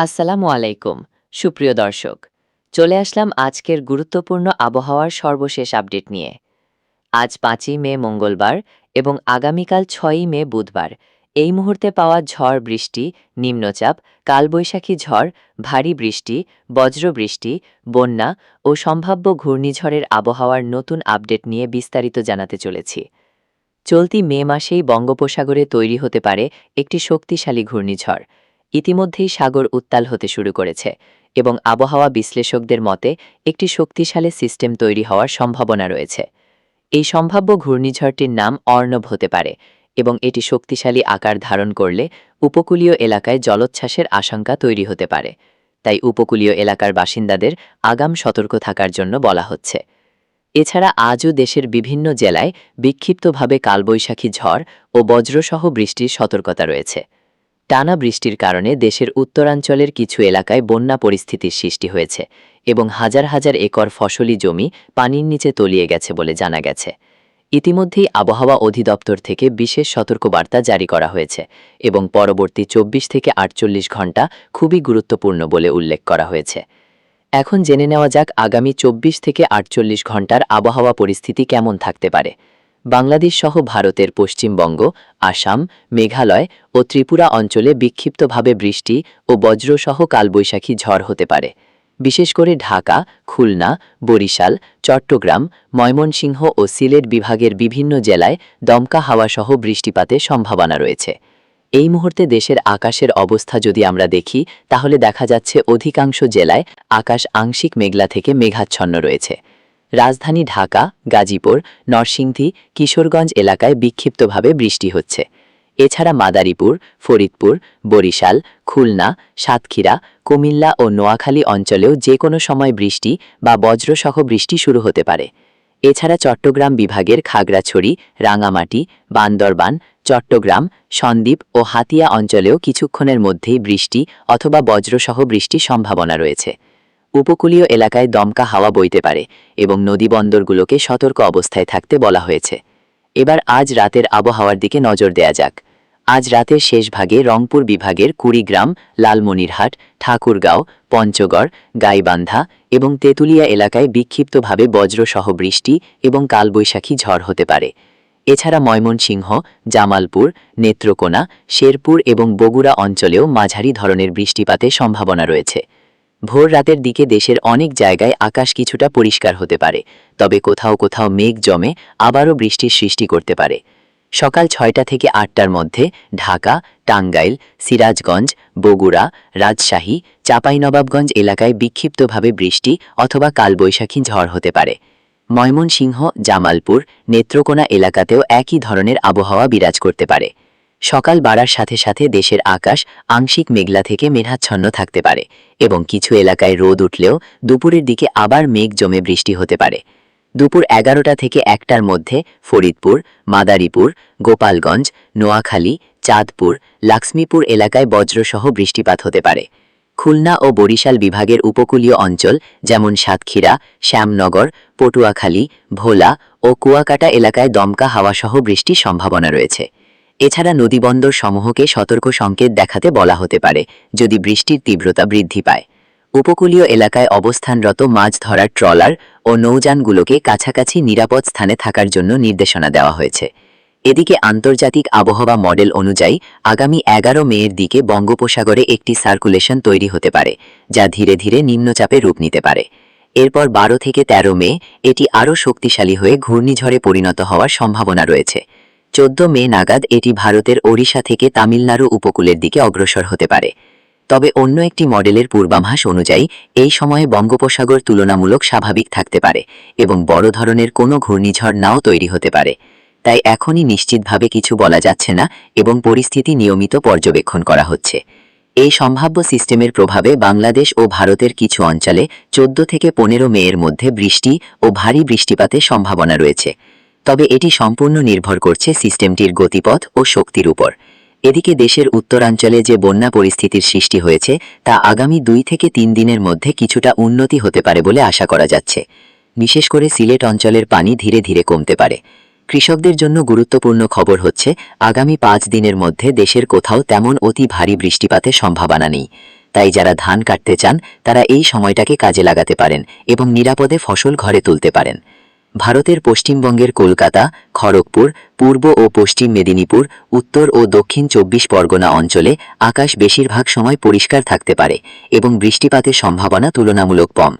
আসসালামু আলাইকুম সুপ্রিয় দর্শক, চলে আসলাম আজকের গুরুত্বপূর্ণ আবহাওয়ার সর্বশেষ আপডেট নিয়ে। আজ ৫ই মে মঙ্গলবার এবং আগামীকাল ৬ই মে বুধবার এই মুহূর্তে পাওয়া ঝড় বৃষ্টি, নিম্নচাপ, কালবৈশাখী ঝড়, ভারী বৃষ্টি, বজ্রবৃষ্টি, বন্যা ও সম্ভাব্য ঘূর্ণিঝড়ের আবহাওয়ার নতুন আপডেট নিয়ে বিস্তারিত জানাতে চলেছি। চলতি মে মাসেই বঙ্গোপসাগরে তৈরি হতে পারে একটি শক্তিশালী ঘূর্ণিঝড়। ইতিমধ্যেই সাগর উত্তাল হতে শুরু করেছে এবং আবহাওয়া বিশ্লেষকদের মতে একটি শক্তিশালী সিস্টেম তৈরি হওয়ার সম্ভাবনা রয়েছে। এই সম্ভাব্য ঘূর্ণিঝড়টির নাম অর্ণব হতে পারে এবং এটি শক্তিশালী আকার ধারণ করলে উপকূলীয় এলাকায় জলোচ্ছ্বাসের আশঙ্কা তৈরি হতে পারে। তাই উপকূলীয় এলাকার বাসিন্দাদের আগাম সতর্ক থাকার জন্য বলা হচ্ছে। এছাড়া আজও দেশের বিভিন্ন জেলায় বিক্ষিপ্তভাবে কালবৈশাখী ঝড় ও বজ্রসহ বৃষ্টির সতর্কতা রয়েছে। টানা বৃষ্টির কারণে দেশের উত্তরাঞ্চলের কিছু এলাকায় বন্যা পরিস্থিতির সৃষ্টি হয়েছে এবং হাজার হাজার একর ফসলি জমি পানির নিচে তলিয়ে গেছে বলে জানা গেছে। ইতিমধ্যেই আবহাওয়া অধিদপ্তর থেকে বিশেষ সতর্কবার্তা জারি করা হয়েছে এবং পরবর্তী ২৪ থেকে ৪৮ ঘণ্টা খুবই গুরুত্বপূর্ণ বলে উল্লেখ করা হয়েছে। এখন জেনে নেওয়া যাক আগামী ২৪ থেকে ৪৮ ঘণ্টার আবহাওয়া পরিস্থিতি কেমন থাকতে পারে। বাংলাদেশ সহ ভারতের পশ্চিমবঙ্গ, আসাম, মেঘালয় ও ত্রিপুরা অঞ্চলে বিক্ষিপ্তভাবে বৃষ্টি ও বজ্রসহ কালবৈশাখী ঝড় হতে পারে। বিশেষ করে ঢাকা, খুলনা, বরিশাল, চট্টগ্রাম, ময়মনসিংহ ও সিলেট বিভাগের বিভিন্ন জেলায় দমকা হাওয়াসহ বৃষ্টিপাতের সম্ভাবনা রয়েছে। এই মুহূর্তে দেশের আকাশের অবস্থা যদি আমরা দেখি, তাহলে দেখা যাচ্ছে অধিকাংশ জেলায় আকাশ আংশিক মেঘলা থেকে মেঘাচ্ছন্ন রয়েছে। রাজধানী ঢাকা, গাজীপুর, নরসিংদী, কিশোরগঞ্জ এলাকায় বিক্ষিপ্তভাবে বৃষ্টি হচ্ছে। এছাড়া মাদারীপুর, ফরিদপুর, বরিশাল, খুলনা, সাতক্ষীরা, কুমিল্লা ও নোয়াখালী অঞ্চলেও যে কোনো সময় বৃষ্টি বা বজ্রসহ বৃষ্টি শুরু হতে পারে। এছাড়া চট্টগ্রাম বিভাগের খাগড়াছড়ি, রাঙামাটি, বান্দরবান, চট্টগ্রাম, সন্দ্বীপ ও হাতিয়া অঞ্চলেও কিছুক্ষণের মধ্যেই বৃষ্টি অথবা বজ্রসহ বৃষ্টির সম্ভাবনা রয়েছে। উপকূলীয় এলাকায় দমকা হাওয়া বইতে পারে এবং নদীবন্দরগুলোকে সতর্ক অবস্থায় থাকতে বলা হয়েছে। এবার আজ রাতের আবহাওয়ার দিকে নজর দেয়া যাক। আজ রাতের শেষ ভাগে রংপুর বিভাগের কুড়িগ্রাম, লালমনিরহাট, ঠাকুরগাঁও, পঞ্চগড়, গাইবান্ধা এবং তেঁতুলিয়া এলাকায় বিক্ষিপ্তভাবে বজ্রসহ বৃষ্টি এবং কালবৈশাখী ঝড় হতে পারে। এছাড়া ময়মনসিংহ, জামালপুর, নেত্রকোনা, শেরপুর এবং বগুড়া অঞ্চলেও মাঝারি ধরনের বৃষ্টিপাতের সম্ভাবনা রয়েছে। ভোর রাতের দিকে দেশের অনেক জায়গায় আকাশ কিছুটা পরিষ্কার হতে পারে, তবে কোথাও কোথাও মেঘ জমে আবারও বৃষ্টির সৃষ্টি করতে পারে। সকাল ৬টা থেকে ৮টার মধ্যে ঢাকা, টাঙ্গাইল, সিরাজগঞ্জ, বগুড়া, রাজশাহী, চাঁপাইনবাবগঞ্জ এলাকায় বিক্ষিপ্তভাবে বৃষ্টি অথবা কালবৈশাখী ঝড় হতে পারে। ময়মনসিংহ, জামালপুর, নেত্রকোনা এলাকাতেও একই ধরনের আবহাওয়া বিরাজ করতে পারে। সকাল বাড়ার সাথে সাথে দেশের আকাশ আংশিক মেঘলা থেকে মেঘাচ্ছন্ন থাকতে পারে এবং কিছু এলাকায় রোদ উঠলেও দুপুরের দিকে আবার মেঘ জমে বৃষ্টি হতে পারে। দুপুর ১১টা থেকে ১টার মধ্যে ফরিদপুর, মাদারীপুর, গোপালগঞ্জ, নোয়াখালী, চাঁদপুর, লাক্ষ্মীপুর এলাকায় বজ্রসহ বৃষ্টিপাত হতে পারে। খুলনা ও বরিশাল বিভাগের উপকূলীয় অঞ্চল যেমন সাতক্ষীরা, শ্যামনগর, পটুয়াখালী, ভোলা ও কুয়াকাটা এলাকায় দমকা হাওয়াসহ বৃষ্টির সম্ভাবনা রয়েছে। এছাড়া নদীবন্দর সমূহকে সতর্ক সংকেত দেখাতে বলা হতে পারে যদি বৃষ্টির তীব্রতা বৃদ্ধি পায়। উপকূলীয় এলাকায় অবস্থানরত মাছ ধরার ট্রলার ও নৌযানগুলোকে কাছাকাছি নিরাপদ স্থানে থাকার জন্য নির্দেশনা দেওয়া হয়েছে। এদিকে আন্তর্জাতিক আবহাওয়া মডেল অনুযায়ী আগামী ১১ মের দিকে বঙ্গোপসাগরে একটি সার্কুলেশন তৈরি হতে পারে, যা ধীরে ধীরে নিম্নচাপে রূপ নিতে পারে। এরপর ১২ থেকে ১৩ মে এটি আরও শক্তিশালী হয়ে ঘূর্ণিঝড়ে পরিণত হওয়ার সম্ভাবনা রয়েছে। ১৪ মে নাগাদ এটি ভারতের ওড়িশা থেকে তামিলনাড়ু উপকূলের দিকে অগ্রসর হতে পারে। তবে অন্য একটি মডেলের পূর্বাভাস অনুযায়ী এই সময়ে বঙ্গোপসাগর তুলনামূলক স্বাভাবিক থাকতে পারে এবং বড় ধরনের কোনো ঘূর্ণিঝড় নাও তৈরি হতে পারে। তাই এখনই নিশ্চিতভাবে কিছু বলা যাচ্ছে না এবং পরিস্থিতি নিয়মিত পর্যবেক্ষণ করা হচ্ছে। এই সম্ভাব্য সিস্টেমের প্রভাবে বাংলাদেশ ও ভারতের কিছু অঞ্চলে ১৪ থেকে ১৫ মে এর মধ্যে বৃষ্টি ও ভারী বৃষ্টিপাতের সম্ভাবনা রয়েছে। তবে এটি সম্পূর্ণ নির্ভর করছে সিস্টেমটির গতিপথ ও শক্তির উপর। এদিকে দেশের উত্তরাঞ্চলে যে বন্যা পরিস্থিতির সৃষ্টি হয়েছে তা আগামী ২ থেকে ৩ দিনের মধ্যে কিছুটা উন্নতি হতে পারে বলে আশা করা যাচ্ছে। বিশেষ করে সিলেট অঞ্চলের পানি ধীরে ধীরে কমতে পারে। কৃষকদের জন্য গুরুত্বপূর্ণ খবর হচ্ছে আগামী ৫ দিনের মধ্যে দেশের কোথাও তেমন অতি ভারী বৃষ্টিপাতের সম্ভাবনা নেই। তাই যারা ধান কাটতে চান তারা এই সময়টাকে কাজে লাগাতে পারেন এবং নিরাপদে ফসল ঘরে তুলতে পারেন। ভারতের পশ্চিমবঙ্গের কলকাতা, খড়গপুর, পূর্ব ও পশ্চিম মেদিনীপুর, উত্তর ও দক্ষিণ 24 পরগনা অঞ্চলে আকাশ বেশিরভাগ সময় পরিষ্কার থাকতে পারে এবং বৃষ্টিপাতের সম্ভাবনা তুলনামূলক কম।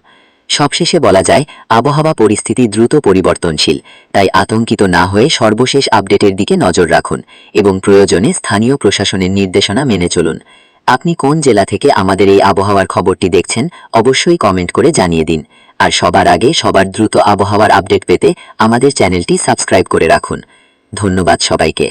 সবশেষে বলা যায়, আবহাওয়া পরিস্থিতি দ্রুত পরিবর্তনশীল, তাই আতঙ্কিত না হয়ে সর্বশেষ আপডেটের দিকে নজর রাখুন এবং প্রয়োজনে স্থানীয় প্রশাসনের নির্দেশনা মেনে চলুন। আপনি কোন জেলা থেকে আমাদের এই আবহাওয়ার খবরটি দেখছেন অবশ্যই কমেন্ট করে জানিয়ে দিন। আর সবার আগে সবার দ্রুত আবহাওয়ার আপডেট পেতে আমাদের চ্যানেলটি সাবস্ক্রাইব করে রাখুন। ধন্যবাদ সবাইকে।